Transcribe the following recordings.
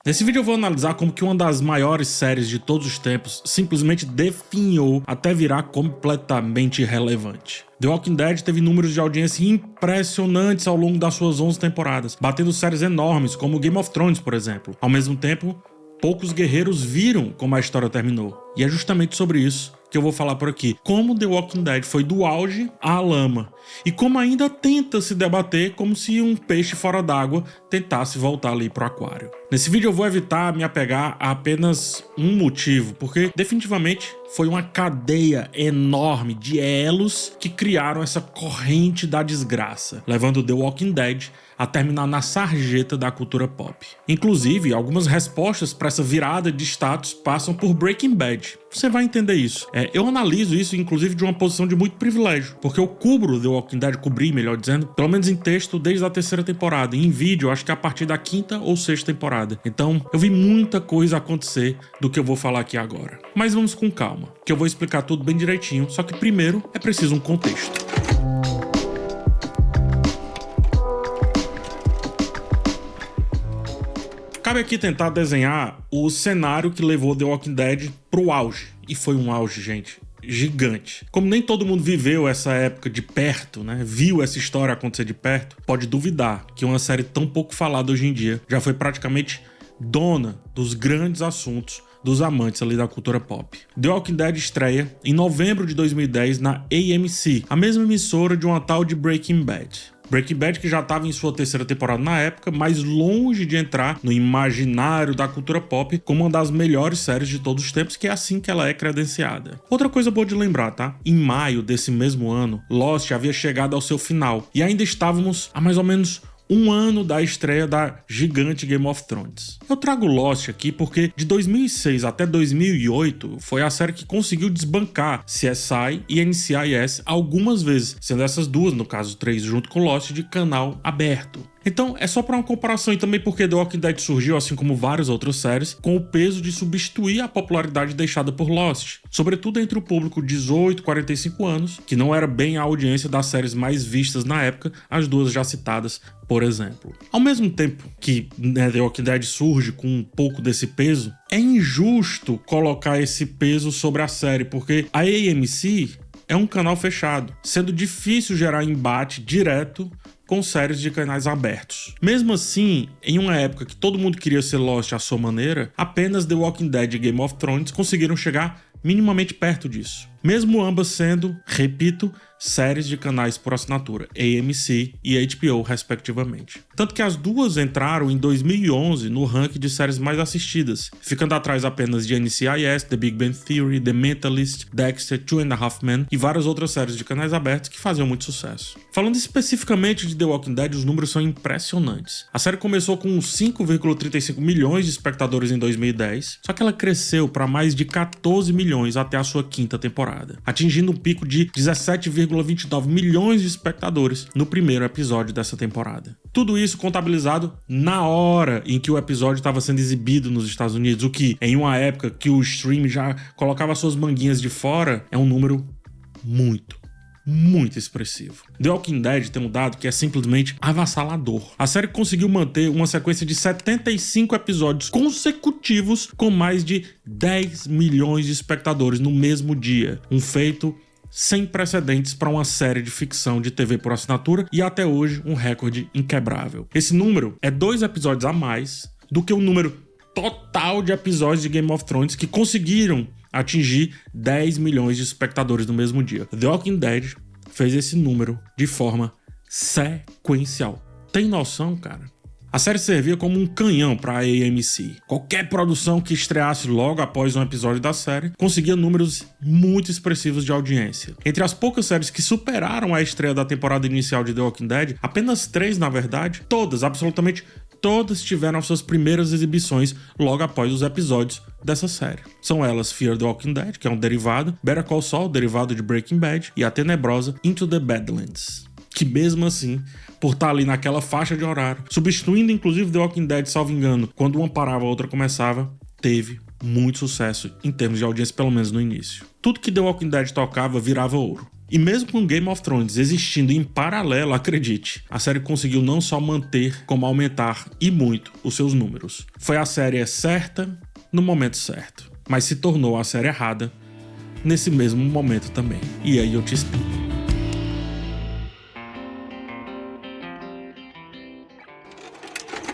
Nesse vídeo eu vou analisar como que uma das maiores séries de todos os tempos simplesmente definhou até virar completamente irrelevante. The Walking Dead teve números de audiência impressionantes ao longo das suas 11 temporadas, batendo séries enormes como Game of Thrones, por exemplo. Ao mesmo tempo, poucos guerreiros viram como a história terminou. E é justamente sobre isso que eu vou falar por aqui. Como The Walking Dead foi do auge à lama. E como ainda tenta se debater como se um peixe fora d'água tentasse voltar ali pro aquário. Nesse vídeo eu vou evitar me apegar a apenas um motivo, porque definitivamente foi uma cadeia enorme de elos que criaram essa corrente da desgraça, levando The Walking Dead a terminar na sarjeta da cultura pop. Inclusive, algumas respostas para essa virada de status passam por Breaking Bad. Você vai entender isso. Eu analiso isso, inclusive, de uma posição de muito privilégio, porque eu cubro The Walking Dead, cobri, melhor dizendo, pelo menos em texto, desde a 3ª temporada, e em vídeo, acho que a partir da 5ª ou 6ª temporada. Então, eu vi muita coisa acontecer do que eu vou falar aqui agora. Mas vamos com calma, que eu vou explicar tudo bem direitinho, só que primeiro é preciso um contexto. Cabe aqui tentar desenhar o cenário que levou The Walking Dead pro auge. E foi um auge, gente, gigante. Como nem todo mundo viveu essa época de perto, né? Viu essa história acontecer de perto, pode duvidar que uma série tão pouco falada hoje em dia já foi praticamente dona dos grandes assuntos dos amantes ali da cultura pop. The Walking Dead estreia em novembro de 2010 na AMC, a mesma emissora de uma tal de Breaking Bad. Breaking Bad que já estava em sua 3ª temporada na época, mas longe de entrar no imaginário da cultura pop como uma das melhores séries de todos os tempos, que é assim que ela é credenciada. Outra coisa boa de lembrar, tá? Em maio desse mesmo ano, Lost havia chegado ao seu final e ainda estávamos a mais ou menos um ano da estreia da gigante Game of Thrones. Eu trago Lost aqui porque de 2006 até 2008 foi a série que conseguiu desbancar CSI e NCIS algumas vezes, sendo essas duas, no caso 3, junto com Lost, de canal aberto. Então é só para uma comparação e também porque The Walking Dead surgiu, assim como várias outras séries, com o peso de substituir a popularidade deixada por Lost, sobretudo entre o público 18-45 anos, que não era bem a audiência das séries mais vistas na época, as duas já citadas, por exemplo. Ao mesmo tempo que The Walking Dead surge com um pouco desse peso, é injusto colocar esse peso sobre a série, porque a AMC é um canal fechado, sendo difícil gerar embate direto com séries de canais abertos. Mesmo assim, em uma época que todo mundo queria ser Lost à sua maneira, apenas The Walking Dead e Game of Thrones conseguiram chegar minimamente perto disso. Mesmo ambas sendo, repito, séries de canais por assinatura, AMC e HBO, respectivamente. Tanto que as duas entraram em 2011 no ranking de séries mais assistidas, ficando atrás apenas de NCIS, The Big Bang Theory, The Mentalist, Dexter, Two and a Half Men e várias outras séries de canais abertos que faziam muito sucesso. Falando especificamente de The Walking Dead, os números são impressionantes. A série começou com 5,35 milhões de espectadores em 2010, só que ela cresceu para mais de 14 milhões até a sua 5ª temporada, atingindo um pico de 17,29 milhões de espectadores no primeiro episódio dessa temporada. Tudo isso contabilizado na hora em que o episódio estava sendo exibido nos Estados Unidos, o que, em uma época que o stream já colocava suas manguinhas de fora, é um número muito expressivo. The Walking Dead tem um dado que é simplesmente avassalador. A série conseguiu manter uma sequência de 75 episódios consecutivos com mais de 10 milhões de espectadores no mesmo dia. Um feito sem precedentes para uma série de ficção de TV por assinatura e até hoje um recorde inquebrável. Esse número é 2 episódios a mais do que o número total de episódios de Game of Thrones que conseguiram atingir 10 milhões de espectadores no mesmo dia. The Walking Dead fez esse número de forma sequencial. Tem noção, cara? A série servia como um canhão para a AMC. Qualquer produção que estreasse logo após um episódio da série conseguia números muito expressivos de audiência. Entre as poucas séries que superaram a estreia da temporada inicial de The Walking Dead, apenas 3, na verdade, absolutamente todas tiveram suas primeiras exibições logo após os episódios dessa série. São elas Fear the Walking Dead, que é um derivado, Better Call Saul, derivado de Breaking Bad, e a tenebrosa Into the Badlands, que mesmo assim, por estar ali naquela faixa de horário, substituindo inclusive The Walking Dead, salvo engano, quando uma parava a outra começava, teve muito sucesso em termos de audiência, pelo menos no início. Tudo que The Walking Dead tocava virava ouro. E mesmo com Game of Thrones existindo em paralelo, acredite, a série conseguiu não só manter, como aumentar e muito os seus números. Foi a série certa no momento certo, mas se tornou a série errada nesse mesmo momento também. E aí eu te explico.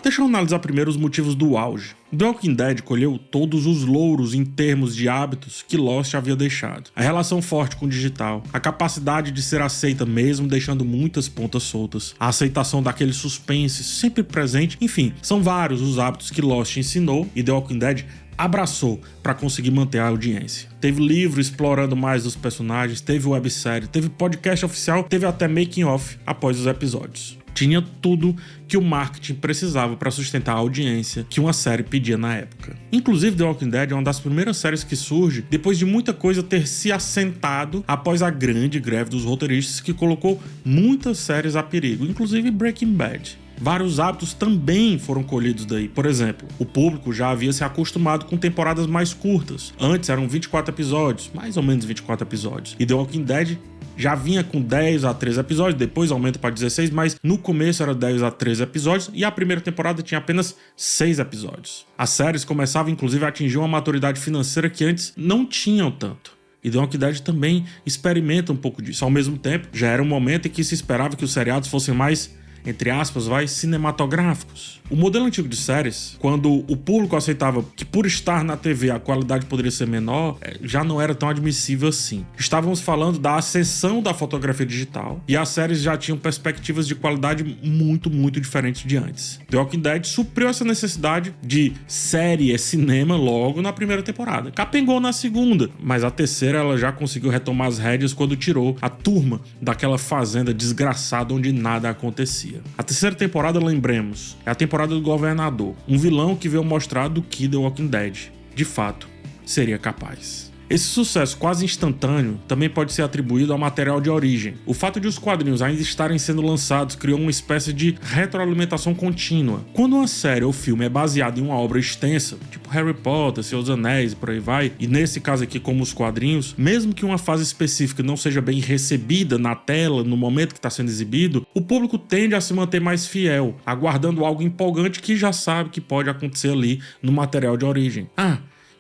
Deixa eu analisar primeiro os motivos do auge. The Walking Dead colheu todos os louros em termos de hábitos que Lost havia deixado. A relação forte com o digital, a capacidade de ser aceita mesmo deixando muitas pontas soltas, a aceitação daquele suspense sempre presente, enfim, são vários os hábitos que Lost ensinou e The Walking Dead abraçou para conseguir manter a audiência. Teve livro explorando mais dos personagens, teve websérie, teve podcast oficial, teve até making of após os episódios. Tinha tudo que o marketing precisava para sustentar a audiência que uma série pedia na época. Inclusive, The Walking Dead é uma das primeiras séries que surge depois de muita coisa ter se assentado após a grande greve dos roteiristas que colocou muitas séries a perigo, inclusive Breaking Bad. Vários hábitos também foram colhidos daí. Por exemplo, o público já havia se acostumado com temporadas mais curtas. Antes eram 24 episódios, mais ou menos 24 episódios. E The Walking Dead já vinha com 10 a 13 episódios, depois aumenta para 16, mas no começo era 10 a 13 episódios e a primeira temporada tinha apenas 6 episódios. As séries começavam inclusive a atingir uma maturidade financeira que antes não tinham tanto. E The Walking Dead também experimenta um pouco disso. Ao mesmo tempo, já era um momento em que se esperava que os seriados fossem mais, entre aspas, cinematográficos. O modelo antigo de séries, quando o público aceitava que por estar na TV a qualidade poderia ser menor, já não era tão admissível assim. Estávamos falando da ascensão da fotografia digital e as séries já tinham perspectivas de qualidade muito, muito diferentes de antes. The Walking Dead supriu essa necessidade de série cinema logo na primeira temporada. Capengou na segunda, mas a terceira ela já conseguiu retomar as rédeas quando tirou a turma daquela fazenda desgraçada onde nada acontecia. A terceira temporada, lembremos, é a temporada do Governador, um vilão que veio mostrar do que The Walking Dead, de fato, seria capaz. Esse sucesso quase instantâneo também pode ser atribuído ao material de origem. O fato de os quadrinhos ainda estarem sendo lançados criou uma espécie de retroalimentação contínua. Quando uma série ou filme é baseado em uma obra extensa, tipo Harry Potter, Senhor dos Anéis e por aí vai, e nesse caso aqui como os quadrinhos, mesmo que uma fase específica não seja bem recebida na tela no momento que está sendo exibido, o público tende a se manter mais fiel, aguardando algo empolgante que já sabe que pode acontecer ali no material de origem.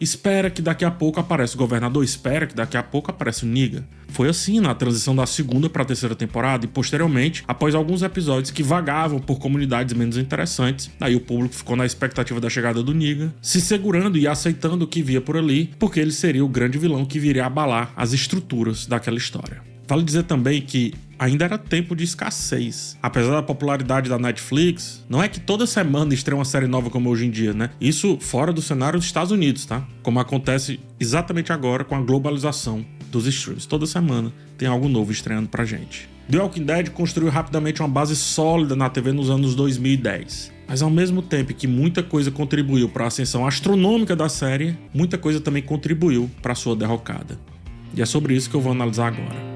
Espera que daqui a pouco aparece o Governador, espera que daqui a pouco aparece o Negan. Foi assim na transição da segunda para a terceira temporada e posteriormente, após alguns episódios que vagavam por comunidades menos interessantes, aí o público ficou na expectativa da chegada do Negan, se segurando e aceitando o que via por ali, porque ele seria o grande vilão que viria abalar as estruturas daquela história. Vale dizer também que ainda era tempo de escassez. Apesar da popularidade da Netflix, não é que toda semana estreia uma série nova como hoje em dia, né? Isso fora do cenário dos Estados Unidos, tá? Como acontece exatamente agora com a globalização dos streams. Toda semana tem algo novo estreando pra gente. The Walking Dead construiu rapidamente uma base sólida na TV nos anos 2010. Mas ao mesmo tempo que muita coisa contribuiu para a ascensão astronômica da série, muita coisa também contribuiu para sua derrocada. E é sobre isso que eu vou analisar agora.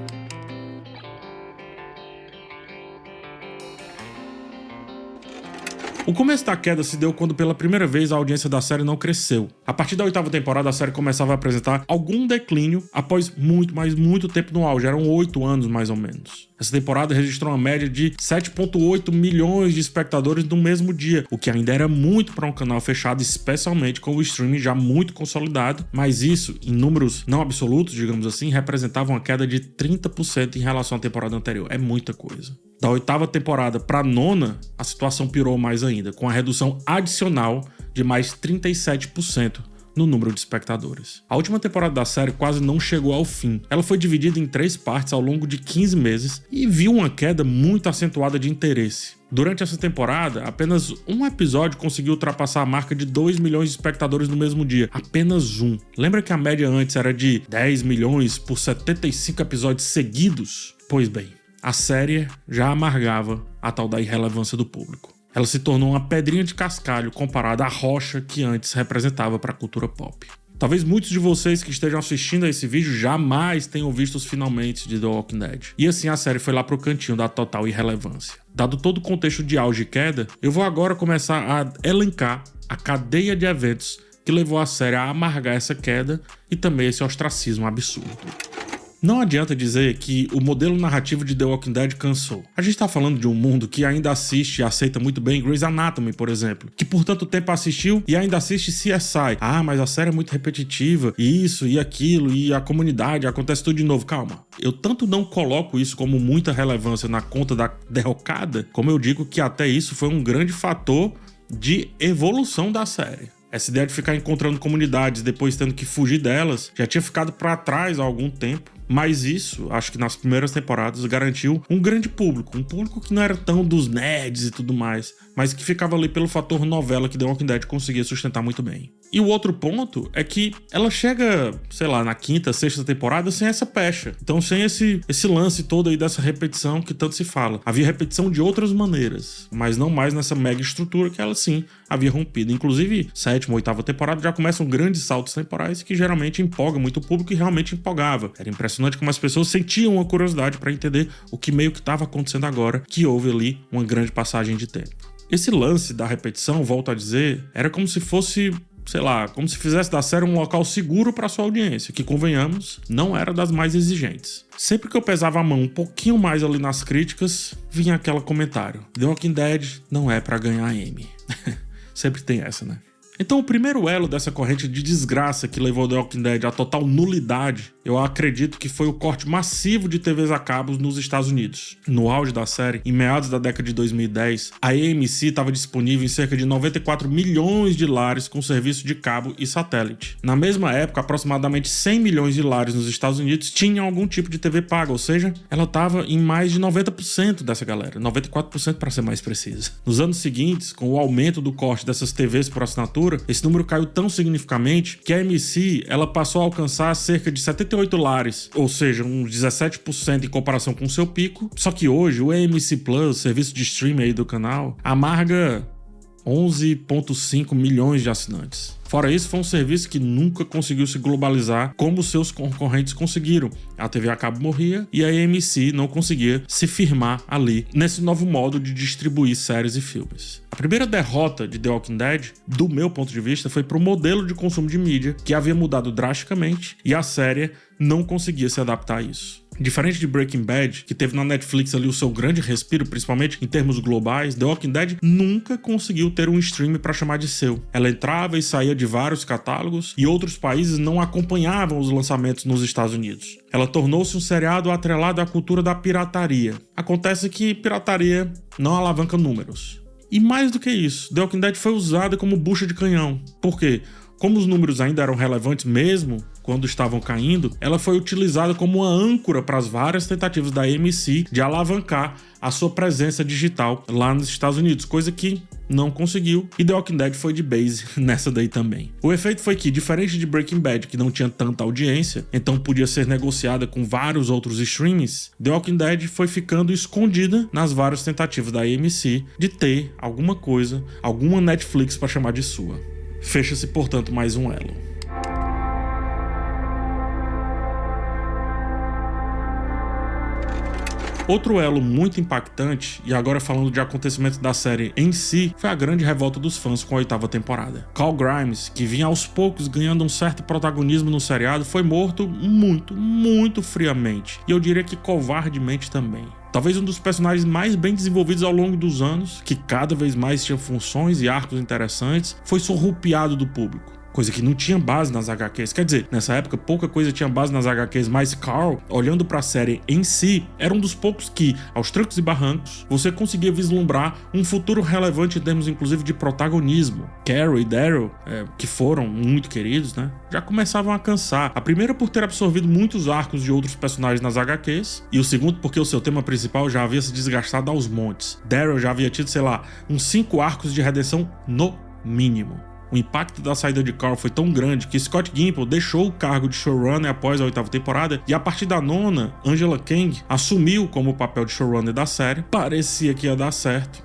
O começo da queda se deu quando pela primeira vez a audiência da série não cresceu. A partir da 8ª temporada a série começava a apresentar algum declínio após muito tempo no auge, eram 8 anos mais ou menos. Essa temporada registrou uma média de 7,8 milhões de espectadores no mesmo dia, o que ainda era muito para um canal fechado, especialmente com o streaming já muito consolidado, mas isso, em números não absolutos, digamos assim, representava uma queda de 30% em relação à temporada anterior. É muita coisa. Da 8ª temporada para a 9ª, a situação piorou mais ainda, com a redução adicional de mais 37% no número de espectadores. A última temporada da série quase não chegou ao fim. Ela foi dividida em 3 partes ao longo de 15 meses e viu uma queda muito acentuada de interesse. Durante essa temporada, apenas um episódio conseguiu ultrapassar a marca de 2 milhões de espectadores no mesmo dia. Apenas um. Lembra que a média antes era de 10 milhões por 75 episódios seguidos? Pois bem, a série já amargava a tal da irrelevância do público. Ela se tornou uma pedrinha de cascalho comparada à rocha que antes representava para a cultura pop. Talvez muitos de vocês que estejam assistindo a esse vídeo jamais tenham visto os finalmente de The Walking Dead. E assim a série foi lá pro cantinho da total irrelevância. Dado todo o contexto de auge e queda, eu vou agora começar a elencar a cadeia de eventos que levou a série a amargar essa queda e também esse ostracismo absurdo. Não adianta dizer que o modelo narrativo de The Walking Dead cansou. A gente tá falando de um mundo que ainda assiste e aceita muito bem Grey's Anatomy, por exemplo, que por tanto tempo assistiu e ainda assiste CSI. Ah, mas a série é muito repetitiva, e isso e aquilo, e a comunidade, acontece tudo de novo. Calma, eu tanto não coloco isso como muita relevância na conta da derrocada, como eu digo que até isso foi um grande fator de evolução da série. Essa ideia de ficar encontrando comunidades depois tendo que fugir delas já tinha ficado para trás há algum tempo. Mas isso, acho que nas primeiras temporadas, garantiu um grande público. Um público que não era tão dos nerds e tudo mais, mas que ficava ali pelo fator novela que The Walking Dead conseguia sustentar muito bem. E o outro ponto é que ela chega, sei lá, na quinta, sexta temporada sem essa pecha. Então sem esse lance todo aí dessa repetição que tanto se fala. Havia repetição de outras maneiras, mas não mais nessa mega estrutura que ela sim havia rompido. Inclusive, sétima, oitava temporada já começam grandes saltos temporais que geralmente empolgam muito o público e realmente empolgava. Era impressionante como as pessoas sentiam uma curiosidade para entender o que meio que estava acontecendo agora, que houve ali uma grande passagem de tempo. Esse lance da repetição, volto a dizer, era como se fosse, sei lá, como se fizesse da série um local seguro para sua audiência, que, convenhamos, não era das mais exigentes. Sempre que eu pesava a mão um pouquinho mais ali nas críticas, vinha aquele comentário: The Walking Dead não é para ganhar Emmy. Sempre tem essa, né? Então o primeiro elo dessa corrente de desgraça que levou The Walking Dead à total nulidade, eu acredito que foi o corte massivo de TVs a cabos nos Estados Unidos. No auge da série, em meados da década de 2010, a AMC estava disponível em cerca de 94 milhões de lares com serviço de cabo e satélite. Na mesma época, aproximadamente 100 milhões de lares nos Estados Unidos tinham algum tipo de TV paga, ou seja, ela estava em mais de 90% dessa galera, 94% para ser mais preciso. Nos anos seguintes, com o aumento do corte dessas TVs por assinatura, esse número caiu tão significativamente que a AMC ela passou a alcançar cerca de 78 lares, ou seja, uns 17% em comparação com o seu pico. Só que hoje o AMC Plus, serviço de streaming aí do canal, amarga 11,5 milhões de assinantes. Fora isso, foi um serviço que nunca conseguiu se globalizar como seus concorrentes conseguiram. A TV a cabo morria e a AMC não conseguia se firmar ali, nesse novo modo de distribuir séries e filmes. A primeira derrota de The Walking Dead, do meu ponto de vista, foi para o modelo de consumo de mídia, que havia mudado drasticamente e a série não conseguia se adaptar a isso. Diferente de Breaking Bad, que teve na Netflix ali o seu grande respiro, principalmente em termos globais, The Walking Dead nunca conseguiu ter um stream para chamar de seu. Ela entrava e saía de vários catálogos e outros países não acompanhavam os lançamentos nos Estados Unidos. Ela tornou-se um seriado atrelado à cultura da pirataria. Acontece que pirataria não alavanca números. E mais do que isso, The Walking Dead foi usada como bucha de canhão. Por quê? Como os números ainda eram relevantes mesmo quando estavam caindo, ela foi utilizada como uma âncora para as várias tentativas da AMC de alavancar a sua presença digital lá nos Estados Unidos, coisa que não conseguiu, e The Walking Dead foi de base nessa daí também. O efeito foi que, diferente de Breaking Bad, que não tinha tanta audiência, então podia ser negociada com vários outros streamings, The Walking Dead foi ficando escondida nas várias tentativas da AMC de ter alguma coisa, alguma Netflix para chamar de sua. Fecha-se, portanto, mais um elo. Outro elo muito impactante, e agora falando de acontecimentos da série em si, foi a grande revolta dos fãs com a oitava temporada. Carl Grimes, que vinha aos poucos ganhando um certo protagonismo no seriado, foi morto muito friamente, e eu diria que covardemente também. Talvez um dos personagens mais bem desenvolvidos ao longo dos anos, que cada vez mais tinha funções e arcos interessantes, foi surrupiado do público. Coisa que não tinha base nas HQs. Quer dizer, nessa época pouca coisa tinha base nas HQs, mas Carl, olhando pra série em si, era um dos poucos que, aos trancos e barrancos, você conseguia vislumbrar um futuro relevante em termos inclusive de protagonismo. Carol e Daryl, que foram muito queridos, né, já começavam a cansar. A primeira por ter absorvido muitos arcos de outros personagens nas HQs, e o segundo porque o seu tema principal já havia se desgastado aos montes. Daryl já havia tido, sei lá, uns 5 arcos de redenção no mínimo. O impacto da saída de Carl foi tão grande que Scott Gimple deixou o cargo de showrunner após a oitava temporada e a partir da nona, Angela Kang assumiu como o papel de showrunner da série. Parecia que ia dar certo,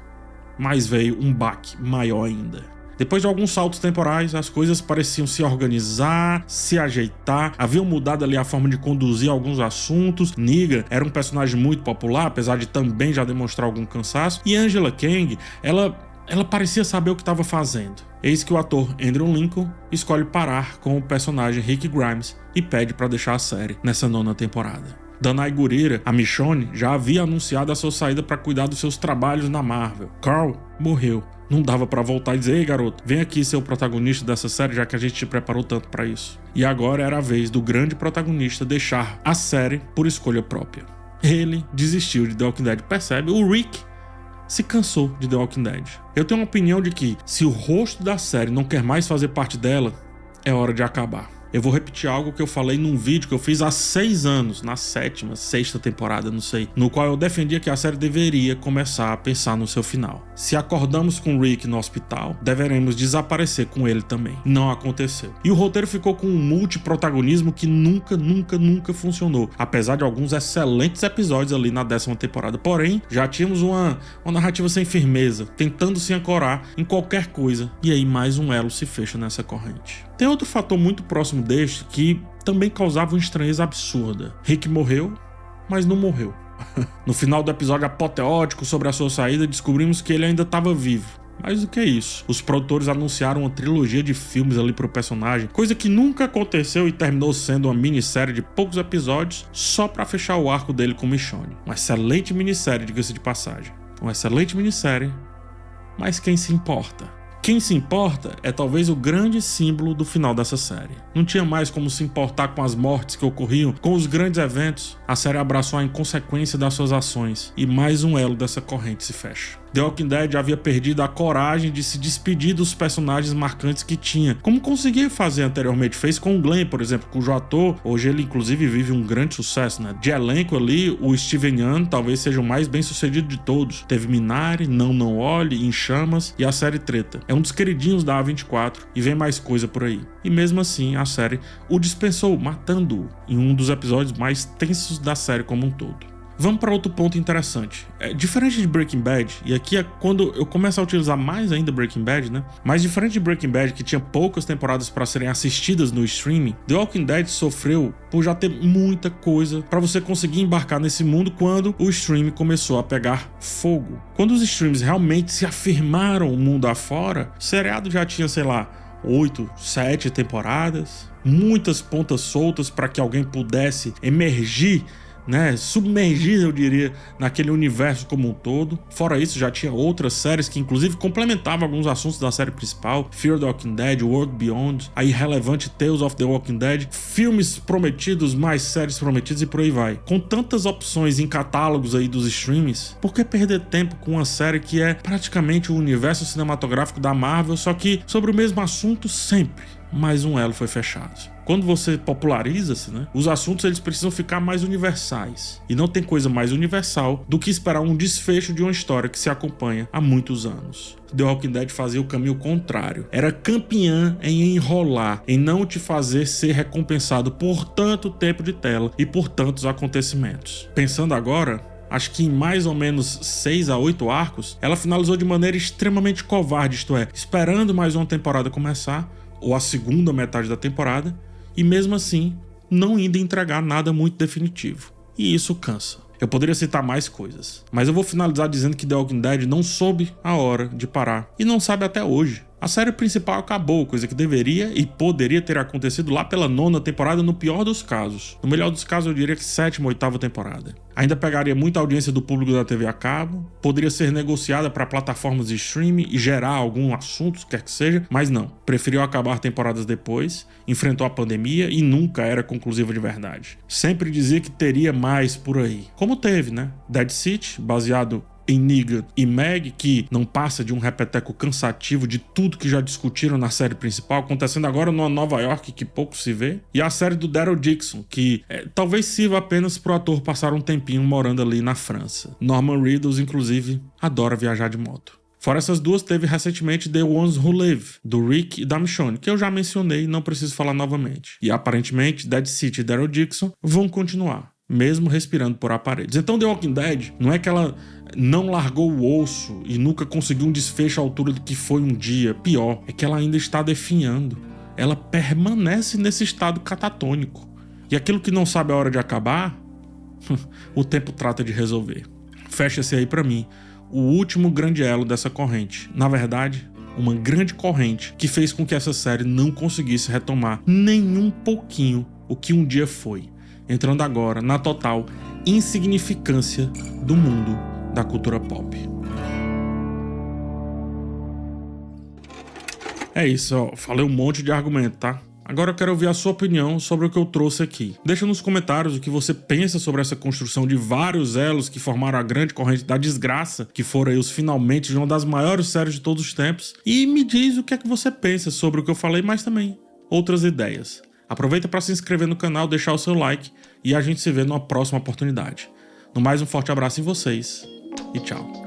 mas veio um baque maior ainda. Depois de alguns saltos temporais, as coisas pareciam se organizar, se ajeitar, haviam mudado ali a forma de conduzir alguns assuntos. Negan era um personagem muito popular, apesar de também já demonstrar algum cansaço, e Angela Kang, ela ela parecia saber o que estava fazendo. Eis que o ator Andrew Lincoln escolhe parar com o personagem Rick Grimes e pede para deixar a série nessa 9ª temporada. Danai Gurira, a Michonne, já havia anunciado a sua saída para cuidar dos seus trabalhos na Marvel. Carl morreu. Não dava para voltar e dizer: ei garoto, vem aqui ser o protagonista dessa série, já que a gente te preparou tanto para isso. E agora era a vez do grande protagonista deixar a série por escolha própria. Ele desistiu de The Walking Dead. Percebe? O Rick se cansou de The Walking Dead. Eu tenho uma opinião de que, se o rosto da série não quer mais fazer parte dela, é hora de acabar. Eu vou repetir algo que eu falei num vídeo que eu fiz há 6 anos, na 7ª, 6ª temporada, não sei, no qual eu defendia que a série deveria começar a pensar no seu final. Se acordamos com Rick no hospital, deveremos desaparecer com ele também. Não aconteceu. E o roteiro ficou com um multiprotagonismo que nunca funcionou, apesar de alguns excelentes episódios ali na 10ª temporada. Porém, já tínhamos uma narrativa sem firmeza, tentando se ancorar em qualquer coisa, e aí mais um elo se fecha nessa corrente. Tem outro fator muito próximo deste que também causava uma estranheza absurda. Rick morreu, mas não morreu. No final do episódio apoteótico sobre a sua saída, descobrimos que ele ainda estava vivo. Mas o que é isso? Os produtores anunciaram uma trilogia de filmes ali pro personagem, coisa que nunca aconteceu e terminou sendo uma minissérie de poucos episódios só pra fechar o arco dele com Michonne. Uma excelente minissérie, diga-se de passagem. Uma excelente minissérie, mas quem se importa? Quem se importa é talvez o grande símbolo do final dessa série. Não tinha mais como se importar com as mortes que ocorriam, com os grandes eventos. A série abraçou a inconsequência das suas ações e mais um elo dessa corrente se fecha. The Walking Dead havia perdido a coragem de se despedir dos personagens marcantes que tinha, como conseguia fazer anteriormente. Fez com o Glenn, por exemplo, cujo ator, hoje ele inclusive vive um grande sucesso, né? De elenco ali, o Steven Yeun talvez seja o mais bem sucedido de todos. Teve Minari, Não Olhe, Em Chamas e a série Treta. É um dos queridinhos da A24 e vem mais coisa por aí. E mesmo assim, a série o dispensou, matando-o em um dos episódios mais tensos da série como um todo. Vamos para outro ponto interessante. Diferente de Breaking Bad, e aqui é quando eu começo a utilizar mais ainda Breaking Bad, né? Mas diferente de Breaking Bad, que tinha poucas temporadas para serem assistidas no streaming, The Walking Dead sofreu por já ter muita coisa para você conseguir embarcar nesse mundo quando o streaming começou a pegar fogo. Quando os streams realmente se afirmaram o mundo afora, o seriado já tinha, sei lá, 8, 7 temporadas, muitas pontas soltas para que alguém pudesse emergir, né, submergir, eu diria, naquele universo como um todo. Fora isso, já tinha outras séries que inclusive complementavam alguns assuntos da série principal: Fear the Walking Dead, World Beyond, a irrelevante Tales of the Walking Dead, filmes prometidos, mais séries prometidas e por aí vai. Com tantas opções em catálogos aí dos streams, por que perder tempo com uma série que é praticamente o universo cinematográfico da Marvel, só que sobre o mesmo assunto sempre? Mais um elo foi fechado. Quando você populariza-se, né, os assuntos eles precisam ficar mais universais. E não tem coisa mais universal do que esperar um desfecho de uma história que se acompanha há muitos anos. The Walking Dead fazia o caminho contrário. Era campeã em enrolar, em não te fazer ser recompensado por tanto tempo de tela e por tantos acontecimentos. Pensando agora, acho que em mais ou menos 6 a 8 arcos, ela finalizou de maneira extremamente covarde, isto é, esperando mais uma temporada começar, ou a segunda metade da temporada, e mesmo assim não indo entregar nada muito definitivo. E isso cansa. Eu poderia citar mais coisas, mas eu vou finalizar dizendo que The Walking Dead não soube a hora de parar, e não sabe até hoje. A série principal acabou, coisa que deveria e poderia ter acontecido lá pela 9ª temporada, no pior dos casos. No melhor dos casos, eu diria que 7ª ou 8ª temporada. Ainda pegaria muita audiência do público da TV a cabo, poderia ser negociada para plataformas de streaming e gerar algum assunto, quer que seja, mas não. Preferiu acabar temporadas depois, enfrentou a pandemia e nunca era conclusiva de verdade. Sempre dizia que teria mais por aí. Como teve, né? Dead City, baseado em Negan e Meg, que não passa de um repeteco cansativo de tudo que já discutiram na série principal, acontecendo agora numa Nova York que pouco se vê, e a série do Daryl Dixon, que talvez sirva apenas pro ator passar um tempinho morando ali na França. Norman Reedus, inclusive, adora viajar de moto. Fora essas duas, teve recentemente The Ones Who Live, do Rick e da Michonne, que eu já mencionei e não preciso falar novamente. E aparentemente, Dead City e Daryl Dixon vão continuar, mesmo respirando por aparelhos. Então The Walking Dead não é que ela não largou o osso e nunca conseguiu um desfecho à altura do que foi um dia. Pior, é que ela ainda está definhando. Ela permanece nesse estado catatônico. E aquilo que não sabe a hora de acabar, o tempo trata de resolver. Fecha-se aí pra mim o último grande elo dessa corrente. Na verdade, uma grande corrente que fez com que essa série não conseguisse retomar nem um pouquinho o que um dia foi, entrando agora na total insignificância do mundo da cultura pop. É isso, ó. Falei um monte de argumento, tá? Agora eu quero ouvir a sua opinião sobre o que eu trouxe aqui. Deixa nos comentários o que você pensa sobre essa construção de vários elos que formaram a grande corrente da desgraça, que foram aí os finalmente de uma das maiores séries de todos os tempos. E me diz o que é que você pensa sobre o que eu falei, mas também outras ideias. Aproveita para se inscrever no canal, deixar o seu like e a gente se vê numa próxima oportunidade. No mais, um forte abraço em vocês e tchau.